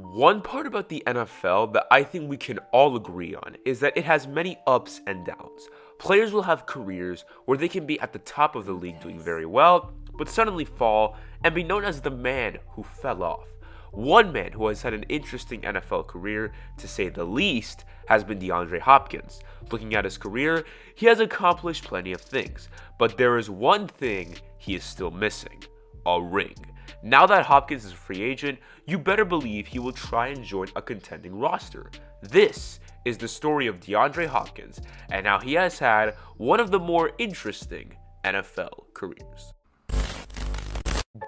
One part about the NFL that I think we can all agree on is that it has many ups and downs. Players will have careers where they can be at the top of the league doing very well, but suddenly fall and be known as the man who fell off. One man who has had an interesting NFL career, to say the least, has been Deandre Hopkins. Looking at his career, he has accomplished plenty of things, but there is one thing he is still missing: a ring. Now that Hopkins is a free agent, you better believe he will try and join a contending roster. This is the story of Deandre Hopkins and how he has had one of the more interesting NFL careers.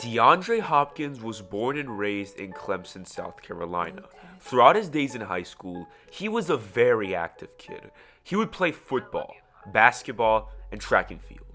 Deandre Hopkins was born and raised in Clemson, South Carolina. Throughout his days in high school, he was a very active kid. He would play football, basketball, and track and field.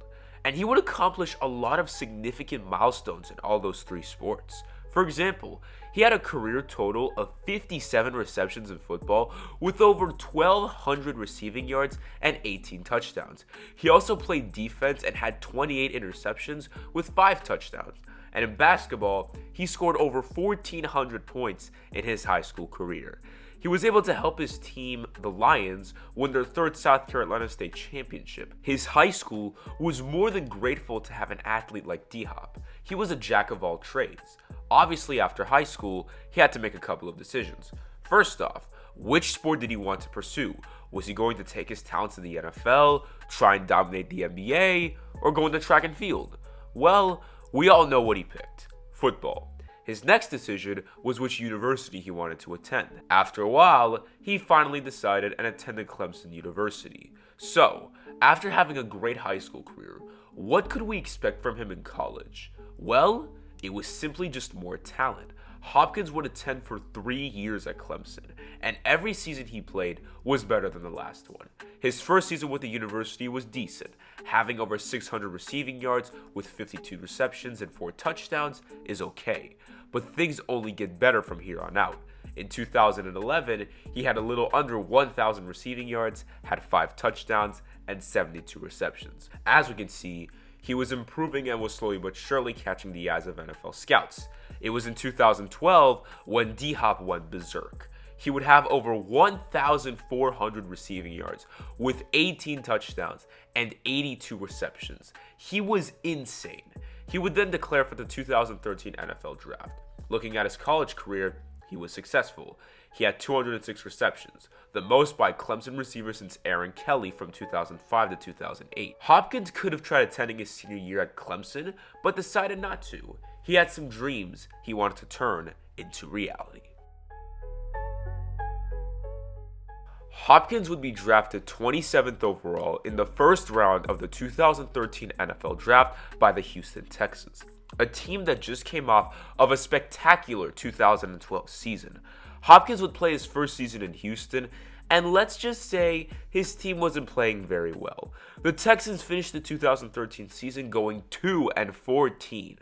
And he would accomplish a lot of significant milestones in all those three sports. For example, he had a career total of 57 receptions in football with over 1,200 receiving yards and 18 touchdowns. He also played defense and had 28 interceptions with 5 touchdowns. And in basketball, he scored over 1,400 points in his high school career. He was able to help his team, the Lions, win their third South Carolina State championship. His high school was more than grateful to have an athlete like D-Hop. He was a jack of all trades. Obviously, after high school, he had to make a couple of decisions. First off, which sport did he want to pursue? Was he going to take his talents in the NFL, try and dominate the NBA, or go into track and field? Well, we all know what he picked: football. His next decision was which university he wanted to attend. After a while, he finally decided and attended Clemson University. So, after having a great high school career, what could we expect from him in college? Well, it was simply just more talent. Hopkins would attend for 3 years at Clemson, and every season he played was better than the last one. His first season with the university was decent. Having over 600 receiving yards with 52 receptions and 4 touchdowns is okay, but things only get better from here on out. In 2011, he had a little under 1,000 receiving yards, had 5 touchdowns, and 72 receptions. As we can see, he was improving and was slowly but surely catching the eyes of NFL scouts. It was in 2012 when D-Hop went berserk. He would have over 1,400 receiving yards with 18 touchdowns and 82 receptions. He was insane. He would then declare for the 2013 NFL Draft. Looking at his college career, he was successful. He had 206 receptions, the most by Clemson receiver since Aaron Kelly from 2005 to 2008. Hopkins could have tried attending his senior year at Clemson, but decided not to. He had some dreams he wanted to turn into reality. Hopkins would be drafted 27th overall in the first round of the 2013 NFL Draft by the Houston Texans, a team that just came off of a spectacular 2012 season. Hopkins would play his first season in Houston, and let's just say his team wasn't playing very well. The Texans finished the 2013 season going 2-14,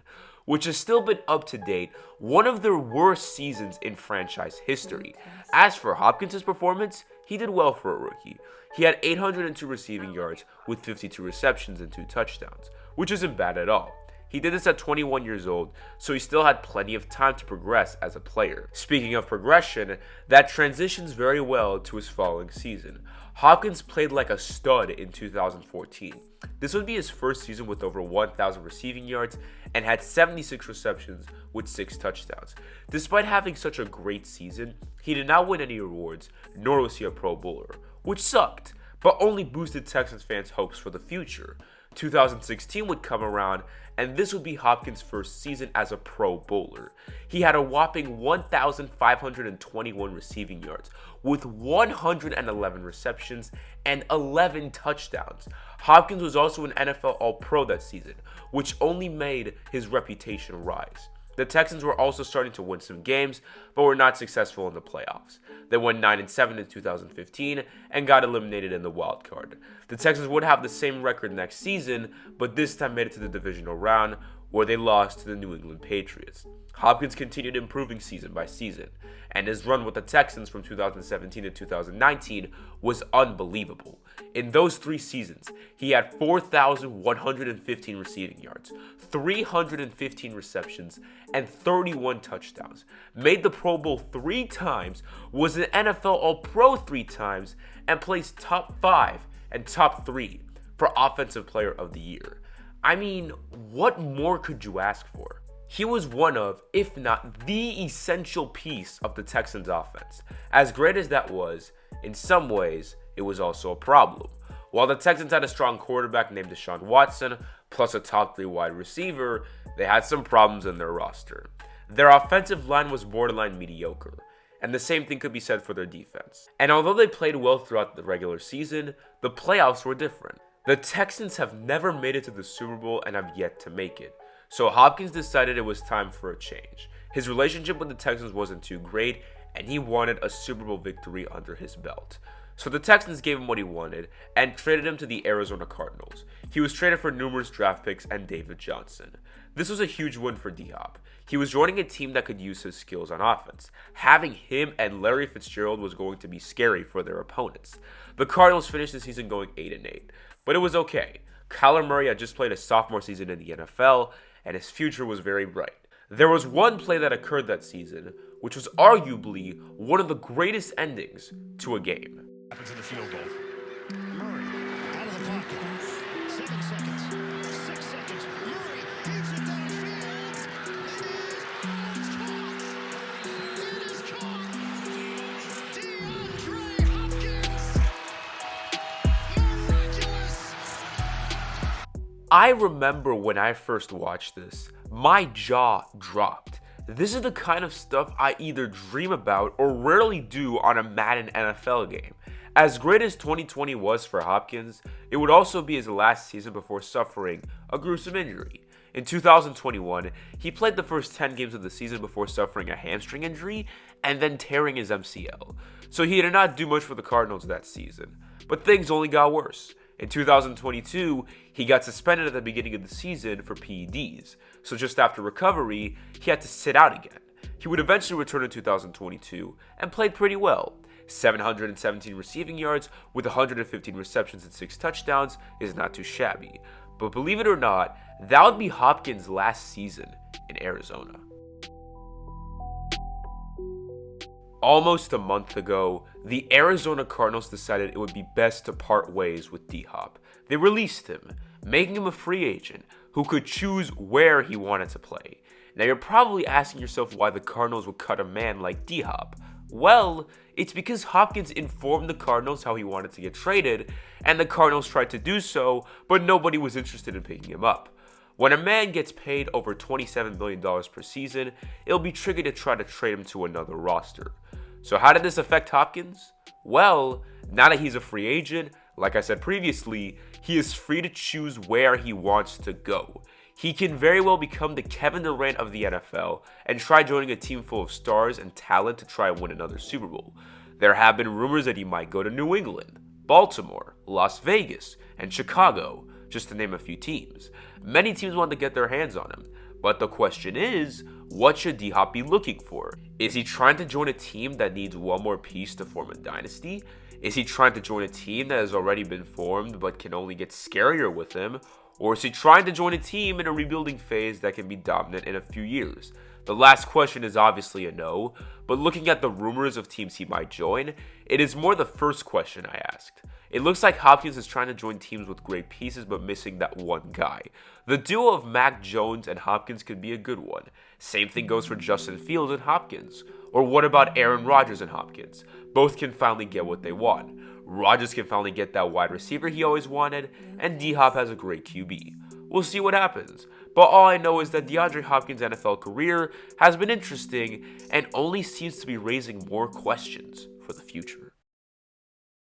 which has still been up to date, one of their worst seasons in franchise history. As for Hopkins' performance, he did well for a rookie. He had 802 receiving yards with 52 receptions and 2 touchdowns, which isn't bad at all. He did this at 21 years old, so he still had plenty of time to progress as a player. Speaking of progression, that transitions very well to his following season. Hopkins played like a stud in 2014. This would be his first season with over 1,000 receiving yards and had 76 receptions with 6 touchdowns. Despite having such a great season, he did not win any awards, nor was he a Pro Bowler, which sucked, but only boosted Texans fans' hopes for the future. 2016 would come around, and this would be Hopkins' first season as a Pro Bowler. He had a whopping 1,521 receiving yards with 111 receptions and 11 touchdowns. Hopkins was also an NFL All-Pro that season, which only made his reputation rise. The Texans were also starting to win some games, but were not successful in the playoffs. They went 9-7 in 2015 and got eliminated in the wild card. The Texans would have the same record next season, but this time made it to the divisional round, where they lost to the New England Patriots. Hopkins continued improving season by season, and his run with the Texans from 2017 to 2019 was unbelievable. In those 3 seasons, he had 4,115 receiving yards, 315 receptions, and 31 touchdowns, made the Pro Bowl 3 times, was an NFL All-Pro 3 times, and placed top 5 and top 3 for Offensive Player of the Year. I mean, what more could you ask for? He was one of, if not the essential piece of the Texans offense. As great as that was, in some ways, it was also a problem. While the Texans had a strong quarterback named Deshaun Watson, plus a top 3 wide receiver, they had some problems in their roster. Their offensive line was borderline mediocre, and the same thing could be said for their defense. And although they played well throughout the regular season, the playoffs were different. The Texans have never made it to the Super Bowl and have yet to make it. So Hopkins decided it was time for a change. His relationship with the Texans wasn't too great, and he wanted a Super Bowl victory under his belt. So the Texans gave him what he wanted and traded him to the Arizona Cardinals. He was traded for numerous draft picks and David Johnson. This was a huge win for D-Hop. He was joining a team that could use his skills on offense. Having him and Larry Fitzgerald was going to be scary for their opponents. The Cardinals finished the season going 8-8, but it was okay. Kyler Murray had just played a sophomore season in the NFL, and his future was very bright. There was one play that occurred that season, which was arguably one of the greatest endings to a game. Happens in the field goal. Murray out of the pocket. 7 seconds. 6 seconds. Murray hits it downfield. It is caught. Deandre Hopkins. Miraculous. I remember when I first watched this, my jaw dropped. This is the kind of stuff I either dream about or rarely do on a Madden NFL game. As great as 2020 was for Hopkins, it would also be his last season before suffering a gruesome injury. In 2021, he played the first 10 games of the season before suffering a hamstring injury and then tearing his MCL. So he did not do much for the Cardinals that season. But things only got worse. In 2022, he got suspended at the beginning of the season for PEDs. So just after recovery, he had to sit out again. He would eventually return in 2022 and played pretty well. 717 receiving yards with 115 receptions and 6 touchdowns is not too shabby. But believe it or not, that would be Hopkins' last season in Arizona. Almost a month ago, the Arizona Cardinals decided it would be best to part ways with D-Hop. They released him, making him a free agent who could choose where he wanted to play. Now you're probably asking yourself why the Cardinals would cut a man like D-Hop. Well, it's because Hopkins informed the Cardinals how he wanted to get traded, and the Cardinals tried to do so, but nobody was interested in picking him up. When a man gets paid over $27 million per season, it'll be tricky to try to trade him to another roster. So how did this affect Hopkins? Well, now that he's a free agent, like I said previously, he is free to choose where he wants to go. He can very well become the Kevin Durant of the NFL and try joining a team full of stars and talent to try and win another Super Bowl. There have been rumors that he might go to New England, Baltimore, Las Vegas, and Chicago, just to name a few teams. Many teams want to get their hands on him, but the question is, what should D-Hop be looking for? Is he trying to join a team that needs one more piece to form a dynasty? Is he trying to join a team that has already been formed but can only get scarier with him? Or is he trying to join a team in a rebuilding phase that can be dominant in a few years? The last question is obviously a no, but looking at the rumors of teams he might join, it is more the first question I asked. It looks like Hopkins is trying to join teams with great pieces but missing that one guy. The duo of Mac Jones and Hopkins could be a good one. Same thing goes for Justin Fields and Hopkins. Or what about Aaron Rodgers and Hopkins? Both can finally get what they want. Rodgers can finally get that wide receiver he always wanted, and D-Hop has a great QB. We'll see what happens. But all I know is that DeAndre Hopkins' NFL career has been interesting and only seems to be raising more questions for the future.